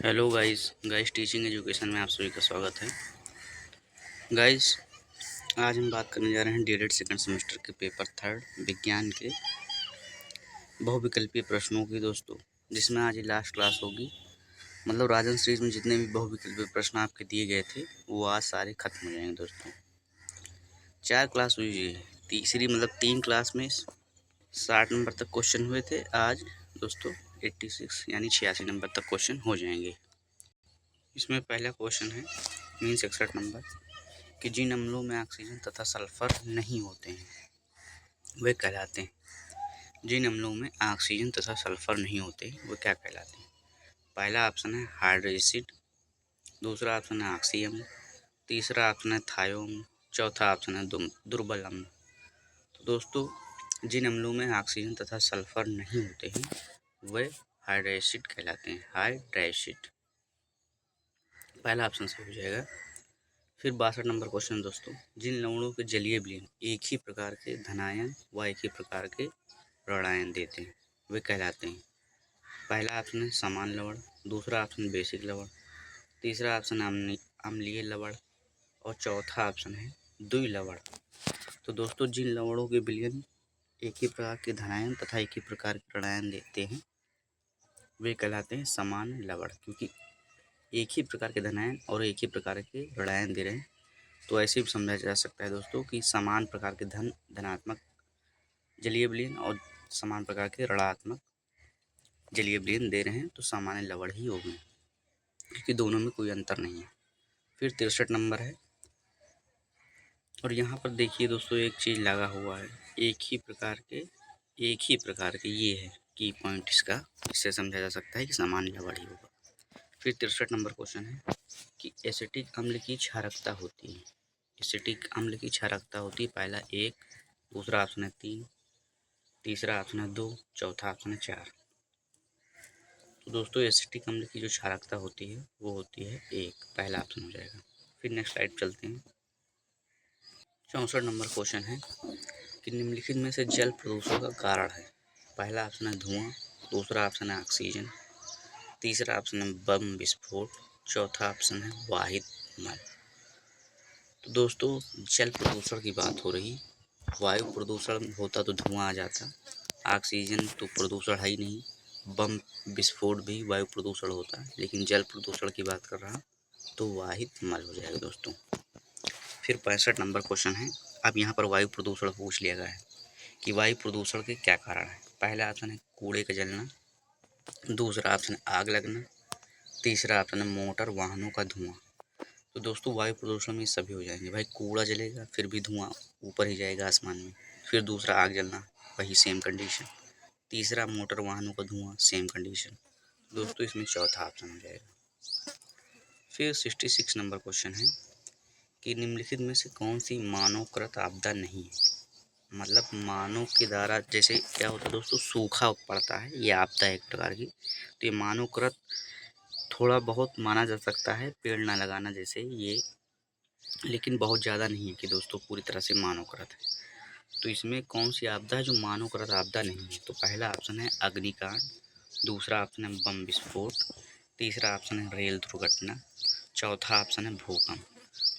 Hello guys teaching education में आप सभी का स्वागत है। गाइस आज हम बात करने जा रहे हैं डीएलएड सेकंड सेमेस्टर के पेपर थर्ड विज्ञान के बहुविकल्पीय प्रश्नों की दोस्तों, जिसमें आज ये लास्ट क्लास होगी। मतलब राजन सीरीज में जितने भी बहुविकल्पीय प्रश्न आपके दिए गए थे वो आज सारे खत्म हो जाएंगे दोस्तों। 4 क्लास हुई है, तीसरी मतलब 3 क्लास में 60 नंबर तक क्वेश्चन हुए थे। आज दोस्तों 86 यानी 86 नंबर तक क्वेश्चन हो जाएंगे। इसमें पहला क्वेश्चन है मीन 61 नंबर कि जिन अम्लों में ऑक्सीजन तथा सल्फर नहीं होते हैं वे कहलाते हैं। जिन अम्लों में ऑक्सीजन तथा सल्फर नहीं होते वे क्या कहलाते हैं? पहला ऑप्शन है हाइड्रोक्सिड, दूसरा ऑप्शन है ऑक्सी अम्ल, तीसरा ऑप्शन है थायो अम्ल, चौथा ऑप्शन है दुर्बल अम्ल। तो दोस्तों जिन अम्लों में ऑक्सीजन तथा सल्फर नहीं होते हैं वे हाइड्रोक्सिड कहलाते हैं। हाइड्रोक्सिड पहला ऑप्शन सही हो जाएगा। फिर 62 नंबर क्वेश्चन दोस्तों, जिन लवणों के जलीय विलयन एक ही प्रकार के धनायन व एक ही प्रकार के ऋणायन देते हैं वे कहलाते हैं। पहला ऑप्शन है समान लवण, दूसरा ऑप्शन बेसिक लवण, तीसरा ऑप्शन अम्लीय लवण और चौथा ऑप्शन है द्वि लवण। तो दोस्तों जिन लवणों के विलयन एक ही प्रकार के धनायन तथा एक ही प्रकार के ऋणायन देते हैं वे कहलाते हैं समान लवण, क्योंकि एक ही प्रकार के धनायन और एक ही प्रकार के ऋणायन दे रहे हैं। तो ऐसे भी समझा जा सकता है दोस्तों कि समान प्रकार के धनात्मक जलीय विलयन और समान प्रकार के ऋणात्मक जलीय विलयन दे रहे हैं तो सामान्य लवण ही होगी, क्योंकि दोनों में कोई अंतर नहीं है। फिर 63 नंबर है और यहाँ पर देखिए दोस्तों एक चीज़ लगा हुआ है, एक ही प्रकार के ये है की पॉइंट इसका, इससे समझा जा सकता है कि सामान्य लवण ही होगा। फिर 63 नंबर क्वेश्चन है कि एसिटिक अम्ल की क्षारकता होती है। एसिटिक अम्ल की क्षारकता होती है पहला 1, दूसरा ऑप्शन है 3, तीसरा ऑप्शन है 2, चौथा ऑप्शन है 4। तो दोस्तों एसिटिक अम्ल की जो क्षारकता होती है वो होती है 1, पहला ऑप्शन हो जाएगा। फिर नेक्स्ट स्लाइड चलते हैं। 64 नंबर क्वेश्चन है कि निम्नलिखित में से जल प्रदूषण का कारण है। पहला ऑप्शन है धुआं, दूसरा ऑप्शन है ऑक्सीजन, तीसरा ऑप्शन है बम विस्फोट, चौथा ऑप्शन है वाहित मल। तो दोस्तों जल प्रदूषण की बात हो रही, वायु प्रदूषण होता तो धुआं आ जाता, ऑक्सीजन तो प्रदूषण है ही नहीं, बम विस्फोट भी वायु प्रदूषण होता है, लेकिन जल प्रदूषण की बात कर रहा तो वाहित मल हो जाएगा दोस्तों। फिर 65 नंबर क्वेश्चन है, अब यहाँ पर वायु प्रदूषण पूछ लिया गया है कि वायु प्रदूषण के क्या कारण है। पहला ऑप्शन है कूड़े का जलना, दूसरा ऑप्शन है आग लगना, तीसरा ऑप्शन है मोटर वाहनों का धुआं। तो दोस्तों वायु प्रदूषण में सभी हो जाएंगे, भाई कूड़ा जलेगा फिर भी धुआं ऊपर ही जाएगा आसमान में, फिर दूसरा आग जलना वही सेम कंडीशन, तीसरा मोटर वाहनों का धुआं सेम कंडीशन। दोस्तों इसमें चौथा ऑप्शन हो जाएगा। फिर 66 नंबर क्वेश्चन है कि निम्नलिखित में से कौन सी मानवकृत आपदा नहीं है। मतलब मानव के द्वारा जैसे क्या होता है दोस्तों, सूखा पड़ता है ये आपदा है एक प्रकार की, तो ये मानवकृत थोड़ा बहुत माना जा सकता है, पेड़ ना लगाना जैसे ये, लेकिन बहुत ज़्यादा नहीं है कि दोस्तों पूरी तरह से मानवकृत है। तो इसमें कौन सी आपदा है जो मानवकृत आपदा नहीं है? तो पहला ऑप्शन है अग्निकांड, दूसरा ऑप्शन है बम विस्फोट, तीसरा ऑप्शन है रेल दुर्घटना, चौथा ऑप्शन है भूकंप।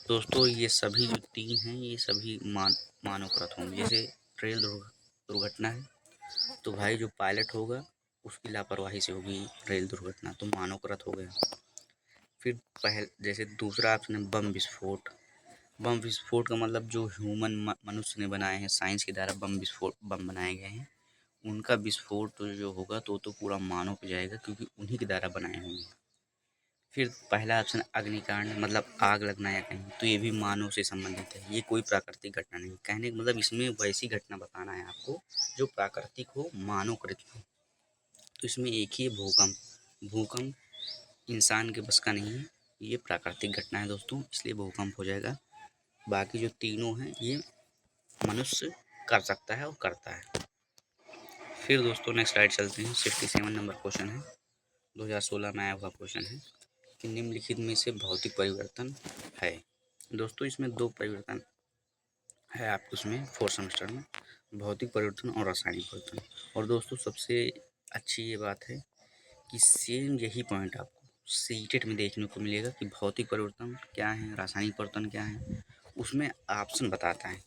दोस्तों ये सभी जो 3 हैं ये सभी मानवकृत होंगे। जैसे रेल दुर्घटना है तो भाई जो पायलट होगा उसकी लापरवाही से होगी रेल दुर्घटना, तो मानवकृत हो गया। फिर जैसे दूसरा ऑप्शन है बम विस्फोट। बम विस्फोट का मतलब जो ह्यूमन मनुष्य ने बनाए हैं, साइंस के द्वारा बम बनाए गए हैं, उनका विस्फोट तो जो होगा तो पूरा मानव पे जाएगा, क्योंकि उन्हीं के द्वारा बनाए होंगे। फिर पहला ऑप्शन अग्निकांड, मतलब आग लगना या कहीं, तो ये भी मानव से संबंधित है, ये कोई प्राकृतिक घटना नहीं। कहने का मतलब इसमें वैसी घटना बताना है आपको जो प्राकृतिक हो, मानवकृत हो। तो इसमें एक ही है भूकंप। भूकंप इंसान के बस का नहीं है, ये प्राकृतिक घटना है दोस्तों, इसलिए भूकंप हो जाएगा। बाकी जो तीनों हैं ये मनुष्य कर सकता है और करता है। फिर दोस्तों नेक्स्ट स्लाइड चलते हैं। 67 नंबर क्वेश्चन है, 2016 में आया हुआ क्वेश्चन है कि निम्नलिखित में से भौतिक परिवर्तन है। दोस्तों इसमें 2 परिवर्तन है आपको उसमें 4th सेमेस्टर में, भौतिक परिवर्तन और रासायनिक परिवर्तन। और दोस्तों सबसे अच्छी ये बात है कि सेम यही पॉइंट आपको सीटेट में देखने को मिलेगा कि भौतिक परिवर्तन क्या है, रासायनिक परिवर्तन क्या है। उसमें ऑप्शन बताता है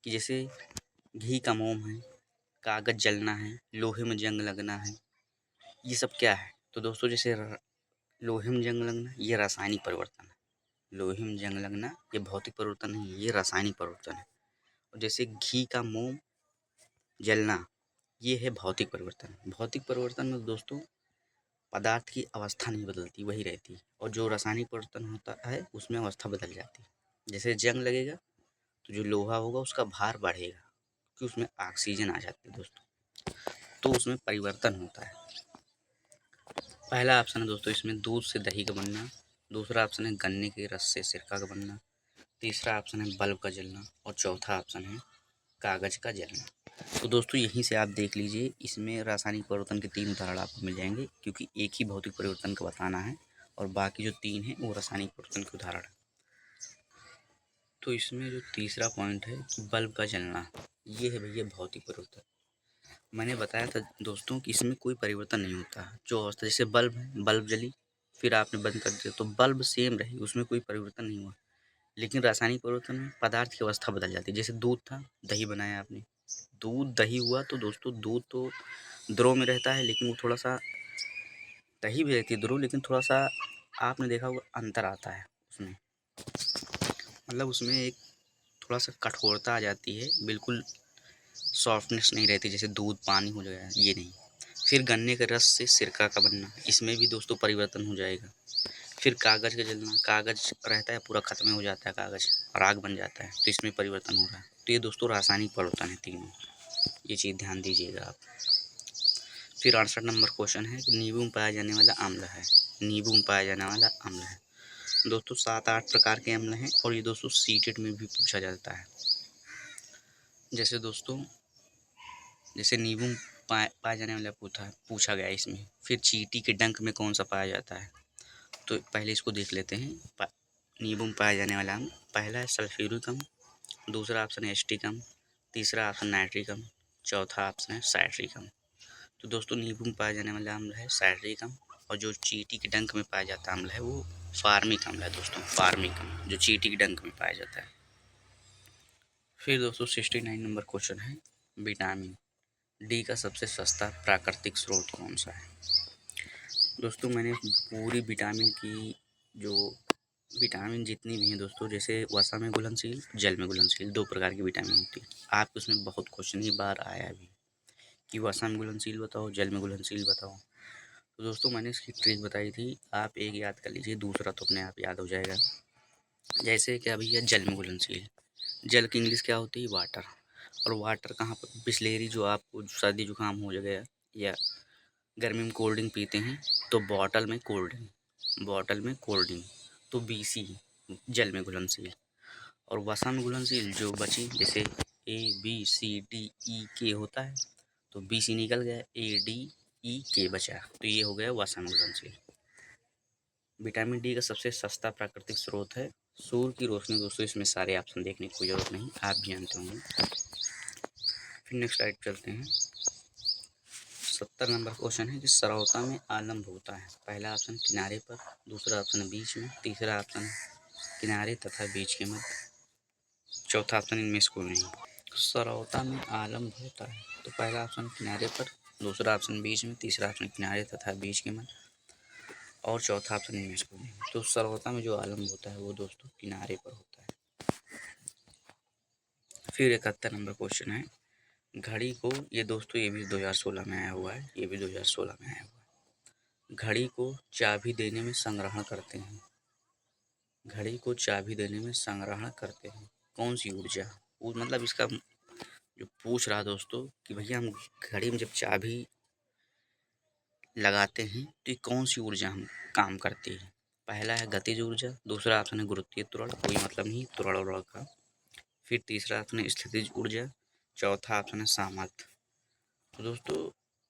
कि जैसे घी का मोम है, कागज जलना है, लोहे में जंग लगना है, ये सब क्या है। तो दोस्तों जैसे लोहे में जंग लगना ये रासायनिक परिवर्तन है, लोहे में जंग लगना ये भौतिक परिवर्तन नहीं है, ये रासायनिक परिवर्तन है। और जैसे घी का मोम जलना ये है भौतिक परिवर्तन। भौतिक परिवर्तन में दोस्तों पदार्थ की अवस्था नहीं बदलती, वही रहती है। और जो रासायनिक परिवर्तन होता है उसमें अवस्था बदल जाती है। जैसे जंग लगेगा तो जो लोहा होगा उसका भार बढ़ेगा क्योंकि उसमें ऑक्सीजन आ जाती है दोस्तों, तो उसमें परिवर्तन होता है। पहला ऑप्शन है दोस्तों इसमें दूध से दही का बनना, दूसरा ऑप्शन है गन्ने के रस से सिरका का बनना, तीसरा ऑप्शन है बल्ब का जलना और चौथा ऑप्शन है कागज का जलना। तो दोस्तों यहीं से आप देख लीजिए, इसमें रासायनिक परिवर्तन के 3 उदाहरण आपको मिल जाएंगे क्योंकि एक ही भौतिक परिवर्तन का बताना है और बाकी जो 3 हैं वो रासायनिक परिवर्तन के उदाहरण है। तो इसमें जो तीसरा पॉइंट है कि बल्ब का जलना, ये है भैया भौतिक परिवर्तन। मैंने बताया था दोस्तों कि इसमें कोई परिवर्तन नहीं होता। जो अवस्था जैसे बल्ब है, बल्ब जली फिर आपने बंद कर दिया तो बल्ब सेम रही, उसमें कोई परिवर्तन नहीं हुआ। लेकिन रासायनिक परिवर्तन में पदार्थ की अवस्था बदल जाती है। जैसे दूध था, दही बनाया आपने, दूध दही हुआ तो दोस्तों दूध तो द्रव में रहता है लेकिन वो थोड़ा सा, दही भी रहती है द्रव लेकिन थोड़ा सा आपने देखा होगा अंतर आता है उसमें, मतलब उसमें एक थोड़ा सा कठोरता आ जाती है, बिल्कुल सॉफ्टनेस नहीं रहती जैसे दूध पानी हो गया ये नहीं। फिर गन्ने के रस से सिरका का बनना, इसमें भी दोस्तों परिवर्तन हो जाएगा। फिर कागज का जलना, कागज रहता है पूरा खत्म हो जाता है, कागज राख बन जाता है तो इसमें परिवर्तन हो रहा है। तो ये दोस्तों रासायनिक परिवर्तन है तीनों, ये चीज़ ध्यान दीजिएगा आप। फिर 68 नंबर क्वेश्चन है कि नींबू में पाया जाने वाला अम्ल है, नींबू में पाया जाने वाला अम्ल है। दोस्तों 7-8 प्रकार के अम्ल हैं और ये दोस्तों सीटेट में भी पूछा जाता है। जैसे दोस्तों जैसे नींबू में पाया जाने वाला पूछा गया इसमें। फिर चींटी के डंक में कौन सा पाया जाता है, तो पहले इसको देख लेते हैं। नींबू में पाया जाने वाला अम्ल, पहला है सल्फ्यूरिक अम्ल, दूसरा ऑप्शन है एसिटिक अम्ल, तीसरा ऑप्शन नाइट्रिक अम्ल, चौथा ऑप्शन है साइट्रिक अम्ल। तो दोस्तों नींबू में पाया जाने वाला अम्ल है साइट्रिक अम्ल और जो चींटी के डंक में पाया जाता अम्ल है वो फार्मिक अम्ल है दोस्तों, फार्मिक अम्ल जो चींटी के डंक में पाया जाता है। फिर दोस्तों 69 नंबर क्वेश्चन है विटामिन डी का सबसे सस्ता प्राकृतिक स्रोत कौन सा है। दोस्तों मैंने पूरी विटामिन की जो विटामिन जितनी भी हैं दोस्तों, जैसे वसा में घुलनशील, जल में घुलनशील, 2 प्रकार की विटामिन होती है। आपको उसमें बहुत क्वेश्चन ही बार आया भी कि वसा में घुलनशील बताओ, जल में घुलनशील बताओ। तो दोस्तों मैंने इसकी ट्रिक बताई थी, आप एक याद कर लीजिए, दूसरा तो अपने आप याद हो जाएगा। जैसे क्या भैया जल में घुलनशील, जल की इंग्लिश क्या होती है वाटर, और वाटर कहाँ पर, बिसलेरी जो आपको सर्दी जुकाम हो गया या गर्मी में कोल्ड ड्रिंक पीते हैं तो बॉटल में कोल्ड ड्रिंक, बॉटल में कोल्ड ड्रिंक, तो BC जल में घुलनशील। और वसा में घुलनशील जो बची जैसे ABCDEK होता है तो BC निकल गया, ADEK बचा, तो ये हो गया वसा में घुलनशील। विटामिन डी का सबसे सस्ता प्राकृतिक स्रोत है सूर्य की रोशनी। दोस्तों इसमें सारे ऑप्शन देखने की कोई जरूरत नहीं, आप भी जानते होंगे। फिर नेक्स्ट स्लाइड चलते हैं। 70 नंबर क्वेश्चन है कि सरौता में आलम्ब होता है। पहला ऑप्शन किनारे पर, दूसरा ऑप्शन बीच में, तीसरा ऑप्शन किनारे तथा बीच के मध्य, चौथा ऑप्शन इनमें से कोई नहीं। सरौता में आलम्ब होता है तो पहला ऑप्शन किनारे पर, दूसरा ऑप्शन बीच में, तीसरा ऑप्शन किनारे तथा बीच के मध्य और चौथा ऑप्शन इनमें से कोई नहीं। तो सरौता में जो आलम्ब होता है वो दोस्तों किनारे पर होता है। फिर 71 नंबर क्वेश्चन है घड़ी को, ये दोस्तों ये भी 2016 में आया हुआ है, ये भी 2016 में आया हुआ है। घड़ी को चाबी देने में संग्रहण करते हैं, घड़ी को चाबी देने में संग्रहण करते हैं कौन सी ऊर्जा, वो मतलब इसका जो पूछ रहा दोस्तों कि भैया हम घड़ी में जब चाबी लगाते हैं तो ये कौन सी ऊर्जा हम काम करती है। पहला है गतिज ऊर्जा, दूसरा ऑप्शन है गुरुत्वीय त्वरण, कोई मतलब नहीं त्वरण उरण का, फिर तीसरा ऑप्शन है स्थितिज ऊर्जा, चौथा ऑप्शन है सामर्थ्य। तो दोस्तों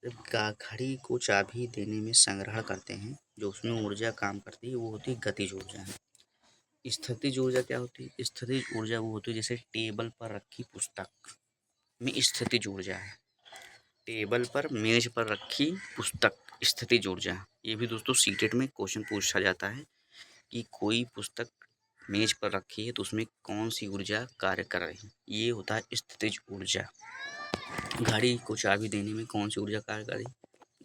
जब घड़ी को चाबी देने में संग्रहण करते हैं जो उसमें ऊर्जा काम करती है वो होती है गतिज ऊर्जा। स्थितिज ऊर्जा क्या होती है, स्थितिज ऊर्जा वो होती है जैसे टेबल पर रखी पुस्तक में स्थितिज ऊर्जा है, टेबल पर मेज पर रखी पुस्तक स्थितिज ऊर्जा। ये भी दोस्तों सीटेट में क्वेश्चन पूछा जाता है कि कोई पुस्तक मेज पर रखी है तो उसमें कौन सी ऊर्जा कार्य कर रही है, ये होता है स्थितिज ऊर्जा। घड़ी को चाबी देने में कौन सी ऊर्जा कार्य कर रही है,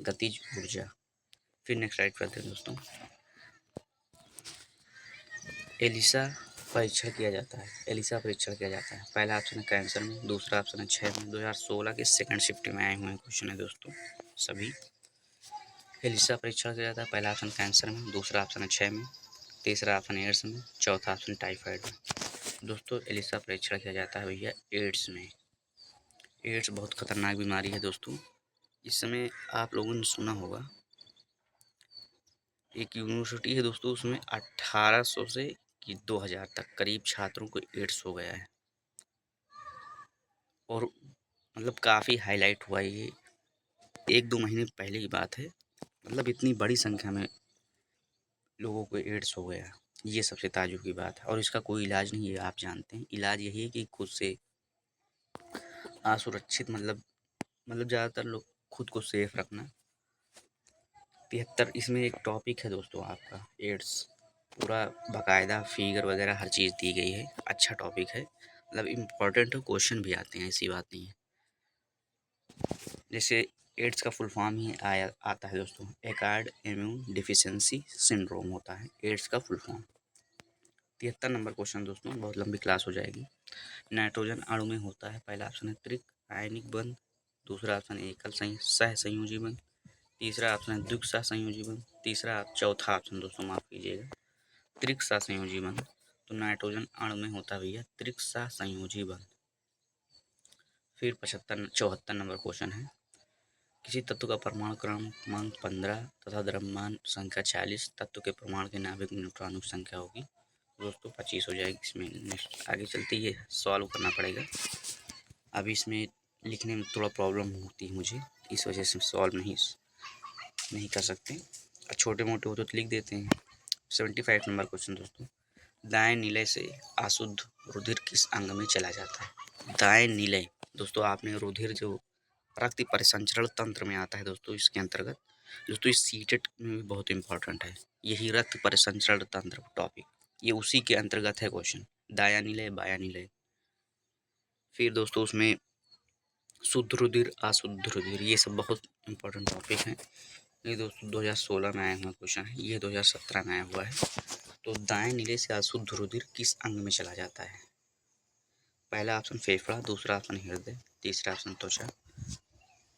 गतिज ऊर्जा। फिर नेक्स्ट राइट करते हैं दोस्तों, एलिसा परीक्षण किया जाता है, एलिसा परीक्षण किया जाता है। पहला ऑप्शन है कैंसर में, दूसरा ऑप्शन है 6 में। 2016 के सेकंड शिफ्ट में आए हुए हैं क्वेश्चन है दोस्तों सभी। एलिसा परीक्षण किया जाता है, पहला ऑप्शन कैंसर में, दूसरा ऑप्शन है 6 में, तीसरा ऑप्शन एड्स में, चौथा ऑप्शन टाइफाइड में। दोस्तों एलिसा परीक्षण किया जाता है भैया एड्स में। एड्स बहुत खतरनाक बीमारी है दोस्तों। इस समय आप लोगों ने सुना होगा एक यूनिवर्सिटी है दोस्तों, उसमें 1800 से कि 2000 तक करीब छात्रों को एड्स हो गया है। और मतलब काफ़ी हाईलाइट हुआ ये 1-2 महीने पहले की बात है। मतलब इतनी बड़ी संख्या में लोगों को एड्स हो गया, ये सबसे ताज्जुब की बात है। और इसका कोई इलाज नहीं है, आप जानते हैं। इलाज यही है कि खुद से असुरक्षित मतलब ज़्यादातर लोग खुद को सेफ रखना। 73 इसमें एक टॉपिक है दोस्तों आपका एड्स, पूरा बाकायदा फिगर वगैरह हर चीज़ दी गई है। अच्छा टॉपिक है, मतलब इम्पोर्टेंट है, क्वेश्चन भी आते हैं, ऐसी बात नहीं है। जैसे एड्स का फुल फॉर्म ही आता है दोस्तों, एक्वायर्ड इम्यून डिफिशियंसी सिंड्रोम होता है एड्स का फुल फॉर्म। 73 नंबर क्वेश्चन दोस्तों, बहुत लंबी क्लास हो जाएगी। नाइट्रोजन अणु में होता है, पहला ऑप्शन है त्रिक आयनिक बंध, दूसरा ऑप्शन है एकल सह संयोजी बंध, तीसरा ऑप्शन है द्विक सह संयोजी बंध, चौथा ऑप्शन दोस्तों माफ कीजिएगा त्रिक सह संयोजी बंध। तो नाइट्रोजन अणु में होता है भैया त्रिक सह संयोजी बंध। फिर 74 नंबर क्वेश्चन है, किसी तत्व का परमाणु क्रमांक 15 तथा द्रव्यमान संख्या 40 तत्व के परमाणु के नाभिक में न्यूट्रॉनों की संख्या होगी दोस्तों 25 हो जाएगी। इसमें नेक्स्ट आगे चलते ये सॉल्व करना पड़ेगा। अभी इसमें लिखने में थोड़ा प्रॉब्लम होती है मुझे, इस वजह से सॉल्व नहीं कर सकते। छोटे मोटे हो तो लिख देते हैं। 75 नंबर क्वेश्चन दोस्तों, दाएं नीले से अशुद्ध रुधिर किस अंग में चला जाता है। दाएं नीले दोस्तों, आपने रुधिर जो रक्त परिसंचरण तंत्र में आता है दोस्तों, इसके अंतर्गत दोस्तों इस सीटेट में भी बहुत इंपॉर्टेंट है यही रक्त परिसंचरण तंत्र टॉपिक, ये उसी के अंतर्गत है क्वेश्चन, दाया नीले बाया नीले। फिर दोस्तों उसमें शुद्ध रुधिर अशुद्ध रुधिर ये सब बहुत इंपॉर्टेंट टॉपिक हैं। ये दोस्तों 2016 में आया हुआ क्वेश्चन है, ये 2017 में आया हुआ है। तो दाएं नीले से अशुद्ध रुधिर किस अंग में चला जाता है। पहला ऑप्शन फेफड़ा, दूसरा ऑप्शन हृदय, तीसरा ऑप्शन त्वचा,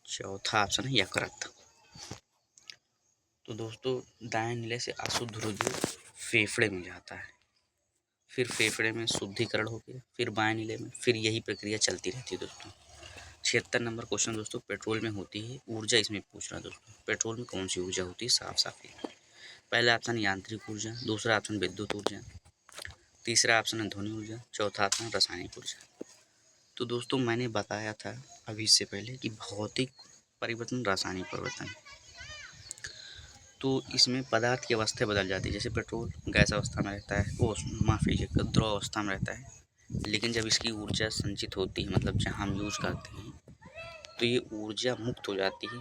चौथा ऑप्शन है यकृत। तो दोस्तों दाएं नीले से अशुद्ध रुधिर फेफड़े में जाता है, फिर फेफड़े में शुद्धिकरण हो गया, फिर बाएं नीले में, फिर यही प्रक्रिया चलती रहती है दोस्तों। 76 नंबर क्वेश्चन दोस्तों, पेट्रोल में होती है ऊर्जा, इसमें पूछ रहा है दोस्तों पेट्रोल में कौन सी ऊर्जा होती है, साफ साफ है। पहला ऑप्शन यांत्रिक ऊर्जा, दूसरा ऑप्शन विद्युत ऊर्जा, तीसरा ऑप्शन है ध्वनि ऊर्जा, चौथा ऑप्शन रासायनिक ऊर्जा। तो दोस्तों मैंने बताया था अभी इससे पहले कि भौतिक परिवर्तन रासायनिक परिवर्तन, तो इसमें पदार्थ की अवस्था बदल जाती है। जैसे पेट्रोल गैस अवस्था में रहता है, वो माफ लीजिएगा द्रव अवस्था में रहता है, लेकिन जब इसकी ऊर्जा संचित होती है मतलब जहाँ हम यूज करते हैं तो ये ऊर्जा मुक्त हो जाती है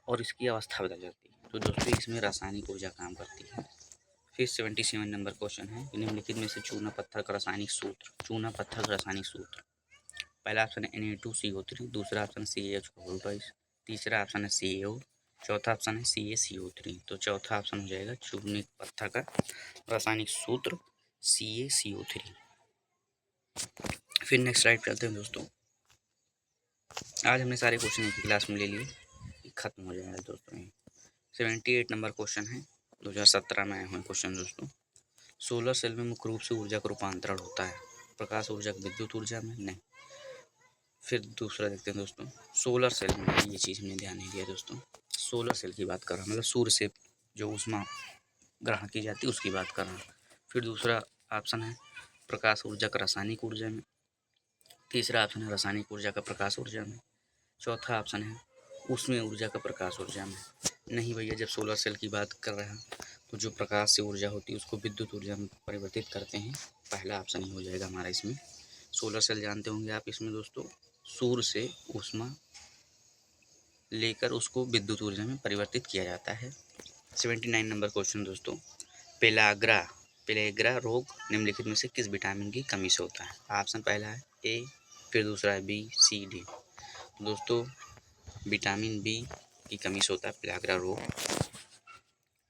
और इसकी अवस्था बदल जाती है। तो दोस्तों इसमें रासायनिक ऊर्जा काम करती है। फिर 77 नंबर क्वेश्चन है, निम्नलिखित में से चूना पत्थर का रासायनिक सूत्र, चूना पत्थर का रासायनिक सूत्र। पहला ऑप्शन है Na2CO3, दूसरा ऑप्शन CaH4, तीसरा ऑप्शन है CaO, चौथा ऑप्शन है CaCO3। तो चौथा ऑप्शन हो जाएगा चूने पत्थर का रासायनिक सूत्र CaCO3। फिर नेक्स्ट स्लाइड चलते हैं दोस्तों। आज हमने सारे क्वेश्चन एक ही क्लास में ले लिए, खत्म हो जाएगा दोस्तों। 78 नंबर क्वेश्चन है, 2017 में आए हुए क्वेश्चन दोस्तों। सोलर सेल में मुख्य रूप से ऊर्जा का रूपांतरण होता है, प्रकाश ऊर्जा विद्युत ऊर्जा में नहीं। फिर दूसरा देखते हैं दोस्तों, सोलर सेल में ये चीज़ हमने ध्यान नहीं दिया दोस्तों। सोलर सेल की बात कर रहा हूँ, मतलब सूर्य से जो ऊष्मा ग्रहण की जाती है उसकी बात कर रहा हूँ। फिर दूसरा ऑप्शन है प्रकाश ऊर्जा का रासायनिक ऊर्जा में, तीसरा ऑप्शन है रासायनिक ऊर्जा का प्रकाश ऊर्जा में, चौथा ऑप्शन है ऊष्मीय ऊर्जा का प्रकाश ऊर्जा में। नहीं भैया, जब सोलर सेल की बात कर रहे हैं तो जो प्रकाश से ऊर्जा होती है उसको विद्युत ऊर्जा में परिवर्तित करते हैं, पहला ऑप्शन ही हो जाएगा हमारा इसमें। सोलर सेल जानते होंगे आप, इसमें दोस्तों सूर्य से ऊष्मा लेकर उसको विद्युत ऊर्जा में परिवर्तित किया जाता है। 79 नंबर क्वेश्चन दोस्तों, पेलेग्रा रोग निम्नलिखित में से किस विटामिन की कमी से होता है? ऑप्शन पहला है ए, फिर दूसरा है बी, सी, डी। दोस्तों विटामिन बी की कमी से होता है पेलाग्रा रोग।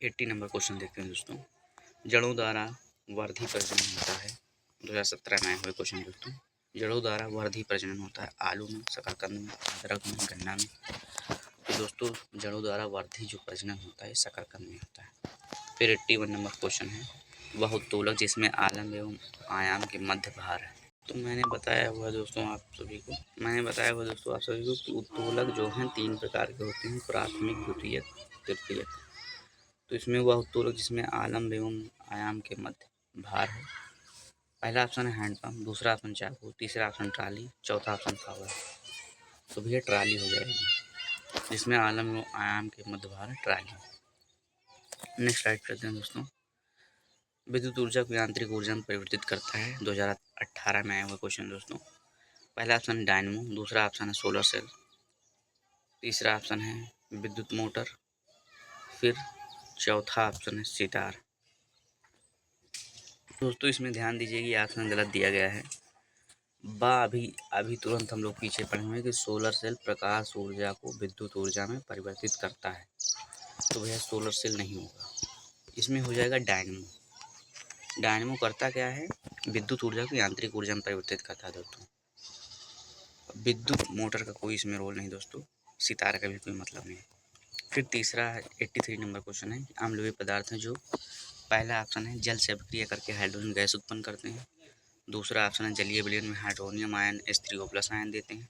80 नंबर क्वेश्चन देखते हैं दोस्तों, जड़ों द्वारा वर्धी प्रजनन होता है। 2017 में आए हुए क्वेश्चन दोस्तों, जड़ों द्वारा वर्धी प्रजनन होता है आलू में, शकरकंद में, अदरक में, गन्ना में। तो दोस्तों जड़ों द्वारा वर्धी जो प्रजनन होता है शकरकंद में होता है। फिर 81 नंबर क्वेश्चन है, वह उत्तोलक जिसमें आलम एवं आयाम के मध्य भार है। तो मैंने बताया हुआ दोस्तों आप सभी को कि उत्तोलक जो हैं 3 प्रकार के होते हैं, प्राथमिक, द्वितीयक, तृतीयक। तो इसमें वह उत्तोलक जिसमें आलम एवं आयाम के मध्य भार है। पहला ऑप्शन है हैंडपम्प, दूसरा ऑप्शन चाकू, तीसरा ऑप्शन ट्राली, चौथा ऑप्शन पावर। तो भैया ट्राली हो जाएगी, जिसमें आलम एवं आयाम के मध्य भार है, ट्राली। नेक्स्ट राइट करते हैं दोस्तों, विद्युत ऊर्जा को यांत्रिक ऊर्जा में परिवर्तित करता है। 2018 में आया हुआ क्वेश्चन दोस्तों, पहला ऑप्शन है डायनमो, दूसरा ऑप्शन है सोलर सेल, तीसरा ऑप्शन है विद्युत मोटर, फिर चौथा ऑप्शन है सितार। दोस्तों इसमें ध्यान दीजिए कि ऑप्शन गलत दिया गया है। अभी तुरंत हम लोग पीछे पढ़े हुए कि सोलर सेल प्रकाश ऊर्जा को विद्युत ऊर्जा में परिवर्तित करता है, तो भैया सोलर सेल नहीं होगा, इसमें हो जाएगा डायनमो। डायनमो करता क्या है, विद्युत ऊर्जा को यांत्रिक ऊर्जा में परिवर्तित करता है दोस्तों। विद्युत मोटर का कोई इसमें रोल नहीं दोस्तों, सितार का भी कोई मतलब नहीं। फिर तीसरा 83 नंबर क्वेश्चन है, अम्लवीय पदार्थ हैं जो, पहला ऑप्शन है जल से अभिक्रिया करके हाइड्रोजन गैस उत्पन्न करते हैं, दूसरा ऑप्शन है जलीय विलयन में हाइड्रोनियम आयन H3O+ आयन देते हैं,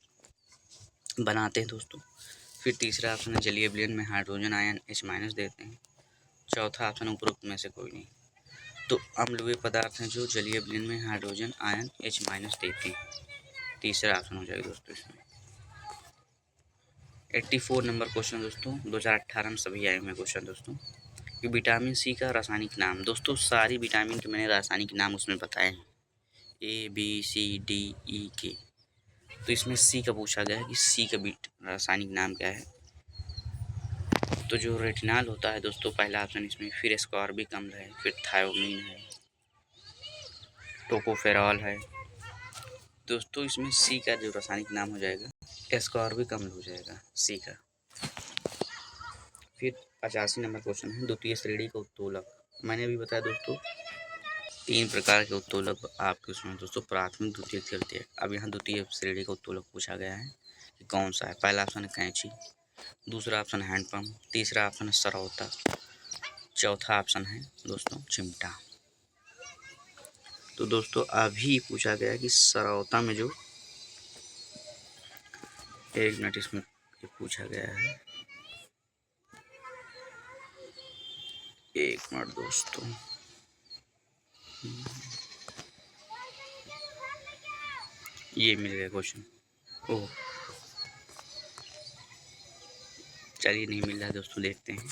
बनाते हैं दोस्तों। फिर तीसरा ऑप्शन है जलीय विलयन में हाइड्रोजन आयन H- देते हैं, चौथा ऑप्शन उपरोक्त में से कोई नहीं। तो अम्लवीय पदार्थ हैं जो जलीय विलयन में हाइड्रोजन आयन H- देते हैं, तीसरा ऑप्शन हो जाएगा दोस्तों इसमें। 84 नंबर क्वेश्चन दोस्तों, 2018 में सभी आए हुए क्वेश्चन दोस्तों, कि विटामिन सी का रासायनिक नाम। दोस्तों सारी विटामिन के मैंने रासायनिक नाम उसमें बताए हैं, A, B, C, D, E, K। तो इसमें सी का पूछा गया है कि सी का रासायनिक नाम क्या है। तो जो रेटिनॉल होता है दोस्तों पहला ऑप्शन इसमें, फिर एस्कॉर्बिक अम्ल है, फिर थायोमीन है, टोकोफेरॉल है। दोस्तों इसमें सी का जो रासायनिक नाम हो जाएगा एस्कॉर्बिक अम्ल हो जाएगा सी का। फिर 85 नंबर क्वेश्चन है, द्वितीय श्रेणी का उत्तोलक। मैंने अभी बताया दोस्तों 3 प्रकार के उत्तोलक आपके उसमें दोस्तों, प्राथमिक, द्वितीयक, तृतीयक। अब यहाँ द्वितीय श्रेणी का उत्तोलक पूछा गया है कि कौन सा है। पहला ऑप्शन है कैंची, दूसरा ऑप्शन है हैंडपम्प, तीसरा ऑप्शन है सरौता, चौथा ऑप्शन है दोस्तों चिमटा। तो दोस्तों अभी पूछा गया कि सरौता में जो, एक मिनट इसमें पूछा गया है, एक मिनट दोस्तों, ये मिल गया क्वेश्चन। ओह चलिए नहीं मिल रहा है दोस्तों, देखते हैं।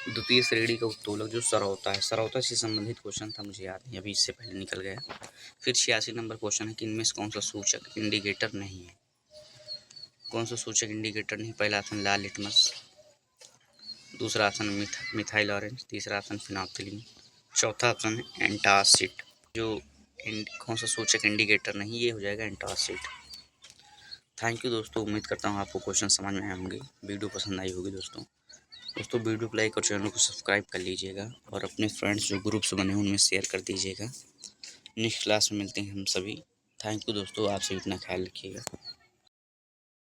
द्वितीय श्रेणी का उत्तोलक जो सरौता है, सरौता से संबंधित क्वेश्चन था, मुझे याद नहीं, अभी इससे पहले निकल गया। फिर 86 नंबर क्वेश्चन है कि इनमें से कौन सा सूचक इंडिकेटर नहीं है। कौन सा सूचक इंडिकेटर नहीं, पहला ऑप्शन लाल लिटमस, दूसरा ऑप्शन मिथाइल ऑरेंज, तीसरा ऑप्शन फिनोक्सिलिन, चौथा ऑप्शन है एंटासिड। जो कौन सा सूचक इंडिकेटर नहीं, ये हो जाएगा एंटासिड। थैंक यू दोस्तों, उम्मीद करता हूँ आपको क्वेश्चन समझ में आए होंगे, वीडियो पसंद आई होगी दोस्तों। वीडियो को लाइक और चैनल को सब्सक्राइब कर लीजिएगा, और अपने फ्रेंड्स जो ग्रुप्स बने हैं उनमें शेयर कर दीजिएगा। नेक्स्ट क्लास में मिलते हैं हम सभी। थैंक यू दोस्तों, आप सभी अपना ख्याल रखिएगा।